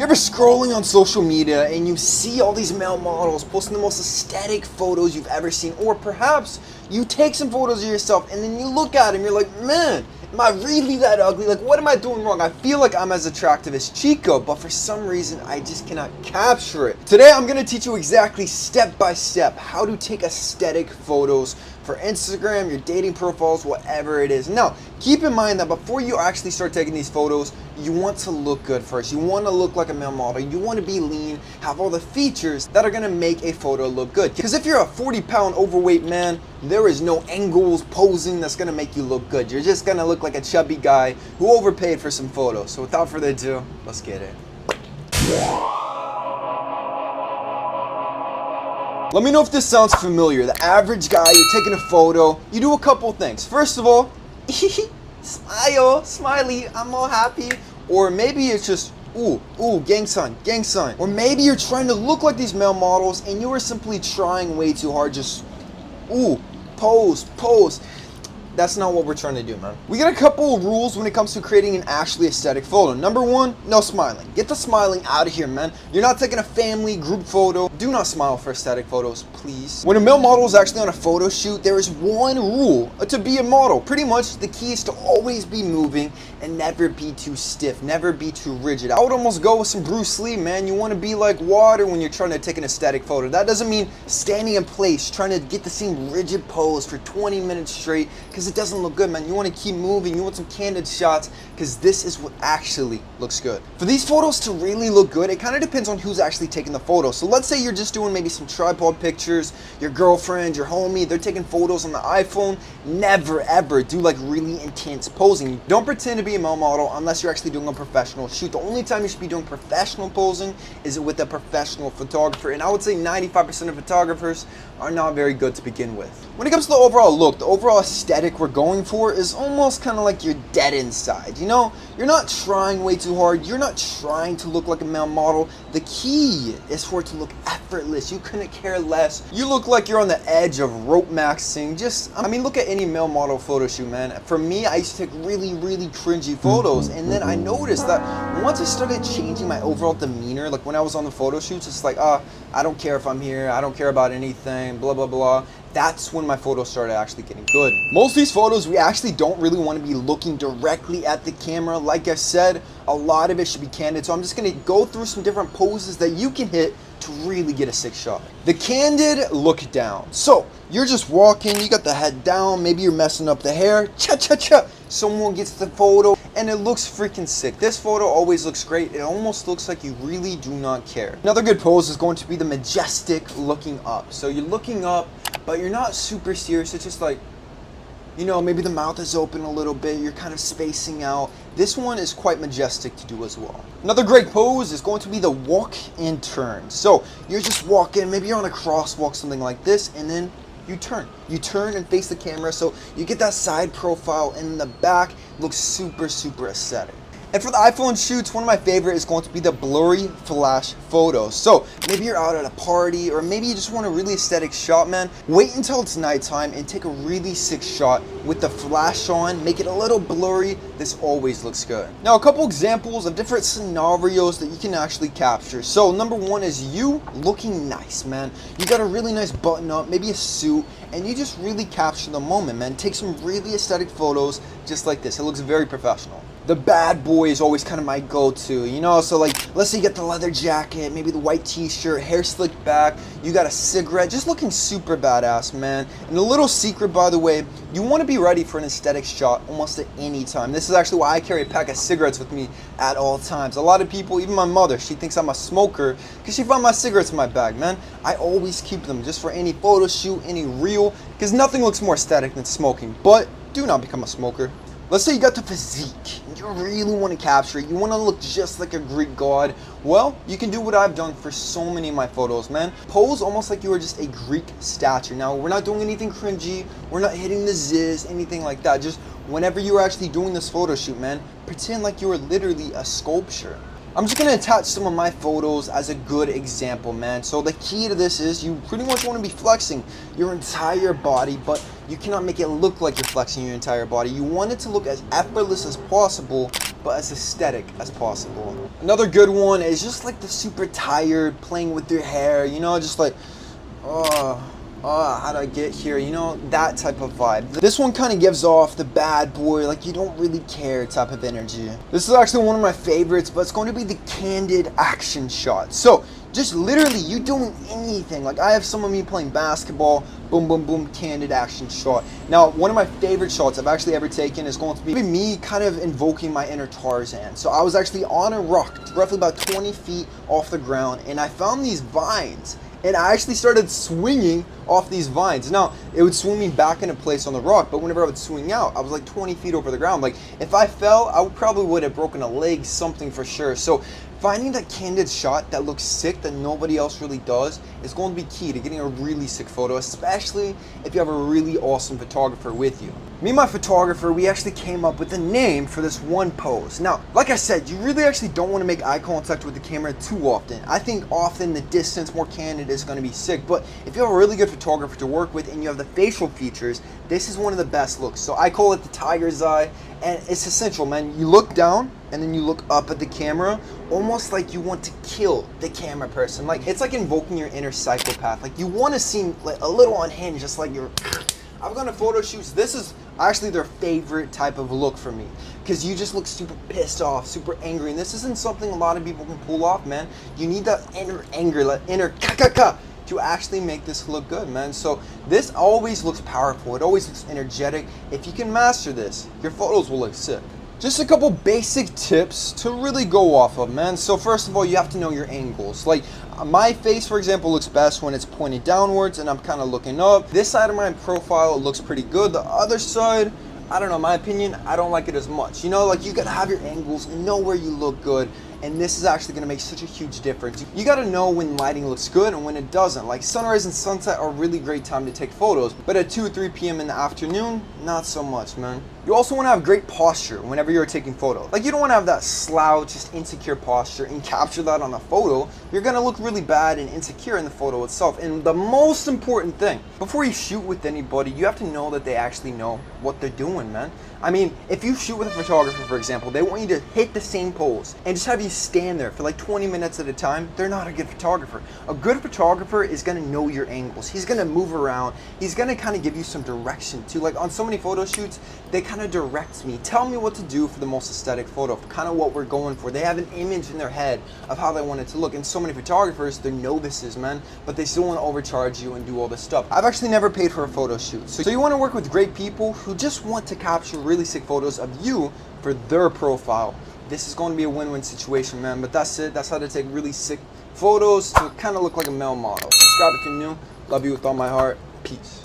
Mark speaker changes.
Speaker 1: You're ever scrolling on social media and you see all these male models posting the most aesthetic photos you've ever seen, or perhaps you take some photos of yourself and then you look at them and you're like, man, am I really that ugly? Like, what am I doing wrong? I feel like I'm as attractive as Chico, but for some reason I just cannot capture it. Today I'm going to teach you exactly step by step how to take aesthetic photos for Instagram, your dating profiles, whatever it is. Now, keep in mind that before you actually start taking these photos, you want to look good first. You want to look like a male model. You want to be lean, have all the features that are going to make a photo look good. Because if you're a 40-pound overweight man, there is no angles, posing that's going to make you look good. You're just going to look like a chubby guy who overpaid for some photos. So without further ado, let's get it. Let me know if this sounds familiar. The average guy, you're taking a photo, you do a couple things. First of all, smile, smiley, I'm all happy. Or maybe it's just, ooh, gang sign, gang sign. Or maybe you're trying to look like these male models and you are simply trying way too hard, just, ooh, pose, pose. That's not what we're trying to do, man. We got a couple of rules when it comes to creating an actually aesthetic photo. Number one, no smiling. Get the smiling out of here, man. You're not taking a family group photo. Do not smile for aesthetic photos, please. When a male model is actually on a photo shoot, there is one rule to be a model. Pretty much the key is to always be moving and never be too stiff, never be too rigid. I would almost go with some Bruce Lee, man. You want to be like water when you're trying to take an aesthetic photo. That doesn't mean standing in place, trying to get the same rigid pose for 20 minutes straight, because it doesn't look good, man. You want to keep moving. You want some candid shots, because this is what actually looks good. For these photos to really look good, it kind of depends on who's actually taking the photo. So let's say you're just doing maybe some tripod pictures, your girlfriend, your homie, they're taking photos on the iPhone. Never ever do like really intense posing. Don't pretend to be a male model unless you're actually doing a professional shoot. The only time you should be doing professional posing is with a professional photographer, and I would say 95% of photographers are not very good to begin with. When it comes to the overall look, the overall aesthetic we're going for is almost kind of like you're dead inside. You know, you're not trying way too hard. You're not trying to look like a male model. The key is for it to look effortless. You couldn't care less. You look like you're on the edge of rope maxing. I mean, look at any male model photo shoot, man. For me, I used to take really cringy photos, and then I noticed that once I started changing my overall demeanor, like when I was on the photo shoots, it's like, I don't care if I'm here. I don't care about anything, blah, blah, blah. That's when my photos started actually getting good. Most of these photos, we actually don't really want to be looking directly at the camera. Like I said, a lot of it should be candid. So I'm just going to go through some different poses that you can hit to really get a sick shot. The candid look down. So you're just walking, you got the head down, maybe you're messing up the hair, cha-cha-cha. Someone gets the photo and it looks freaking sick. This photo always looks great. It almost looks like you really do not care. Another good pose is going to be the majestic looking up. So you're looking up, but you're not super serious. It's just like, you know, maybe the mouth is open a little bit. You're kind of spacing out. This one is quite majestic to do as well. Another great pose is going to be the walk and turn. So you're just walking, maybe you're on a crosswalk, something like this, and then you turn. You turn and face the camera, so you get that side profile, and in the back looks super aesthetic. And for the iPhone shoots, one of my favorite is going to be the blurry flash photos. So maybe you're out at a party, or maybe you just want a really aesthetic shot, man. Wait until it's nighttime and take a really sick shot with the flash on. Make it a little blurry. This always looks good. Now, a couple examples of different scenarios that you can actually capture. So number one is you looking nice, man. You got a really nice button up, maybe a suit, and you just really capture the moment, man. Take some really aesthetic photos just like this. It looks very professional. The bad boy is always kind of my go-to, you know? So like, let's say you get the leather jacket, maybe the white t-shirt, hair slicked back, you got a cigarette, just looking super badass, man. And a little secret, by the way, you want to be ready for an aesthetic shot almost at any time. This is actually why I carry a pack of cigarettes with me at all times. A lot of people, even my mother, she thinks I'm a smoker because she found my cigarettes in my bag, man. I always keep them just for any photo shoot, any reel, because nothing looks more aesthetic than smoking. But do not become a smoker. Let's say you got the physique, and you really want to capture it. You want to look just like a Greek god. Well, you can do what I've done for so many of my photos, man. Pose almost like you are just a Greek statue. Now, we're not doing anything cringy. We're not hitting the ziz, anything like that. Just whenever you're actually doing this photo shoot, man, pretend like you are literally a sculpture. I'm just going to attach some of my photos as a good example, man. So the key to this is you pretty much want to be flexing your entire body, but you cannot make it look like you're flexing your entire body. You want it to look as effortless as possible, but as aesthetic as possible. Another good one is just like the super tired, playing with your hair, you know, just like, oh, how'd I get here? You know, that type of vibe. This one kind of gives off the bad boy, like you don't really care type of energy. This is actually one of my favorites, but it's going to be the Candid Action shot. So, just literally you doing anything. Like I have some of me playing basketball, boom, boom, boom, Candid Action shot. Now, one of my favorite shots I've actually ever taken is going to be me kind of invoking my inner Tarzan. So I was actually on a rock, roughly about 20 feet off the ground, and I found these vines. And I actually started swinging off these vines. Now, it would swing me back into place on the rock, but whenever I would swing out, I was like 20 feet over the ground. Like, if I fell, I probably would have broken a leg, something for sure. So, finding that candid shot that looks sick that nobody else really does is going to be key to getting a really sick photo, especially if you have a really awesome photographer with you. Me and my photographer, we actually came up with a name for this one pose. Now, like I said, you really actually don't want to make eye contact with the camera too often. I think often the distance, more candid, is going to be sick. But if you have a really good photographer to work with and you have the facial features, this is one of the best looks. So I call it the tiger's eye, and it's essential, man. You look down and then you look up at the camera, almost like you want to kill the camera person. Like, it's like invoking your inner psychopath. Like, you want to seem like a little unhinged, just like you're... I've gone to photo shoots. This is actually their favorite type of look for me, because you just look super pissed off, super angry, and this isn't something a lot of people can pull off, man. You need that inner anger, that inner ka-ka-ka to actually make this look good, man. So this always looks powerful. It always looks energetic. If you can master this, your photos will look sick. Just a couple basic tips to really go off of, man. So first of all, you have to know your angles. Like, my face, for example, looks best when it's pointed downwards and I'm kind of looking up. This side of my profile looks pretty good. The other side, I don't know, my opinion, I don't like it as much. You know, like, you gotta have your angles and know where you look good. And this is actually gonna make such a huge difference. You gotta know when lighting looks good and when it doesn't. Like, sunrise and sunset are a really great time to take photos, but at 2 or 3 p.m. in the afternoon, not so much, man. You also wanna have great posture whenever you're taking photos. Like, you don't wanna have that slouch, just insecure posture and capture that on a photo. You're gonna look really bad and insecure in the photo itself. And the most important thing, before you shoot with anybody, you have to know that they actually know what they're doing, man. I mean, if you shoot with a photographer, for example, they want you to hit the same pose and just have you stand there for like 20 minutes at a time. They're not a good photographer. A good photographer is gonna know your angles. He's gonna move around. He's gonna kind of give you some direction too. Like, on so many photo shoots, they kind of direct me, tell me what to do for the most aesthetic photo, kind of what we're going for. They have an image in their head of how they want it to look. And so many photographers, they're novices, man, but they still want to overcharge you and do all this stuff. I've actually never paid for a photo shoot. So you want to work with great people who just want to capture really sick photos of you for their profile. This is going to be a win-win situation, man. But that's it. That's how to take really sick photos to kind of look like a male model. Subscribe if you're new. Love you with all my heart. Peace.